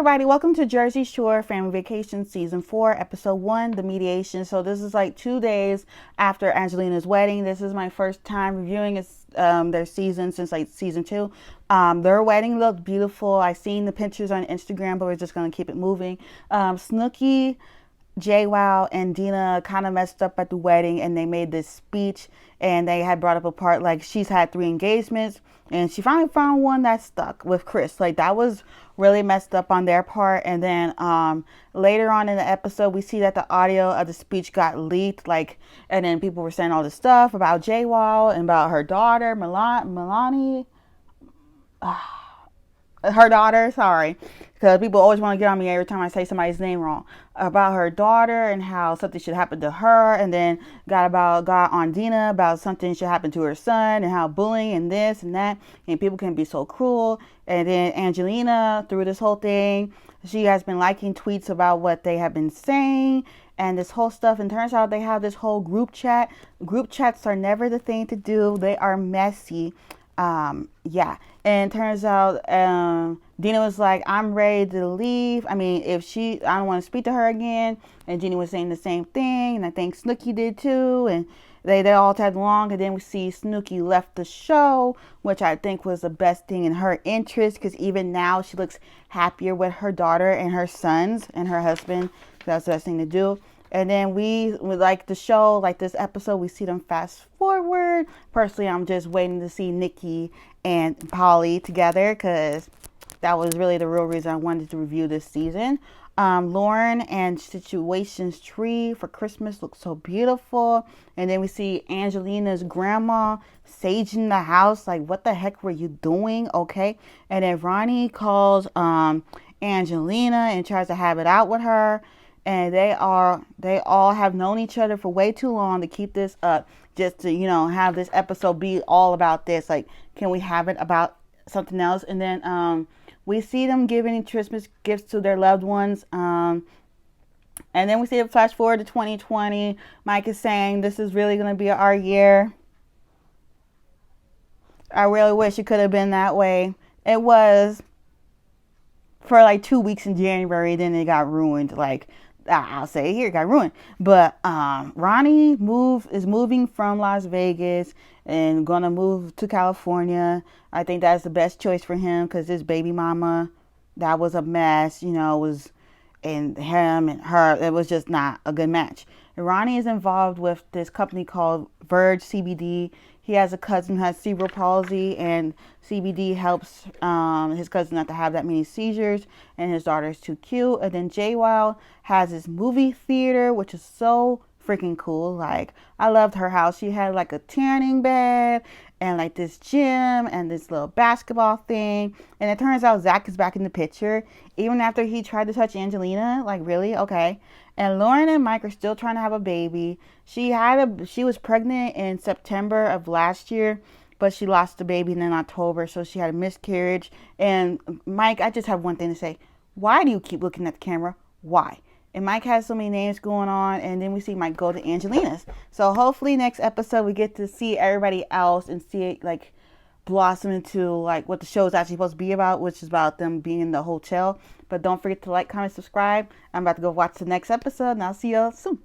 everybody, welcome to Jersey Shore Family Vacation Season 4, Episode 1, The Mediation. So this is like 2 days after Angelina's wedding. This is my first time reviewing their season since like Season 2. Their wedding looked beautiful. I seen the pictures on Instagram, but we're just going to keep it moving. Snooki, JWoww, and Dina kind of messed up at the wedding, and they made this speech, and they had brought up a part like she's had 3 engagements, and she finally found one that stuck with Chris. Like, that was really messed up on their part. And then later on in the episode, we see that the audio of the speech got leaked, like, and then people were saying all this stuff about JWoww and about her daughter, Milani. Her daughter, sorry, because people always want to get on me every time I say somebody's name wrong, about her daughter and how something should happen to her, and then got on Dina about something should happen to her son, and how bullying and this and that, and people can be so cruel. And then Angelina, through this whole thing, she has been liking tweets about what they have been saying and this whole stuff, and turns out they have this whole group chat. Group chats are never the thing to do. They are messy. Yeah. And it turns out, Dina was like, I'm ready to leave. I mean, I don't want to speak to her again. And Dina was saying the same thing. And I think Snooki did too. And they all tagged along. And then we see Snooki left the show, which I think was the best thing in her interest. Because even now she looks happier with her daughter and her sons and her husband. That's the best thing to do. And then we like the show, like this episode, we see them fast forward. Personally, I'm just waiting to see Nikki and Polly together, because that was really the real reason I wanted to review this season. Lauren and Situations tree for Christmas looks so beautiful. And then we see Angelina's grandma saging the house. Like, what the heck were you doing? Okay. And then Ronnie calls Angelina and tries to have it out with her. And they all have known each other for way too long to keep this up, just to, have this episode be all about this. Like, can we have it about something else? And then we see them giving Christmas gifts to their loved ones. And then we see it flash forward to 2020. Mike is saying this is really going to be our year. I really wish it could have been that way. It was for like 2 weeks in January, then it got ruined. Like, I'll say it here, it got ruined. But Ronnie is moving from Las Vegas and gonna move to California. I think that's the best choice for him, because his baby mama, that was a mess, and him and her, it was just not a good match. And Ronnie is involved with this company called Verge CBD. He has a cousin who has cerebral palsy, and CBD helps his cousin not to have that many seizures, and his daughter is too cute. And then JWoww has this movie theater, which is so freaking cool. Like, I loved her house. She had like a tanning bed and like this gym and this little basketball thing. And it turns out Zach is back in the picture, even after he tried to touch Angelina. Like, really? Okay. And Lauren and Mike are still trying to have a baby. She was pregnant in September of last year, but she lost the baby in October, so she had a miscarriage. And Mike, I just have one thing to say. Why do you keep looking at the camera? Why? And Mike has so many names going on, and then we see Mike go to Angelina's. So hopefully next episode we get to see everybody else and see it like blossom into like what the show is actually supposed to be about, which is about them being in the hotel. But don't forget to like, comment, subscribe. I'm about to go watch the next episode, and I'll see y'all soon.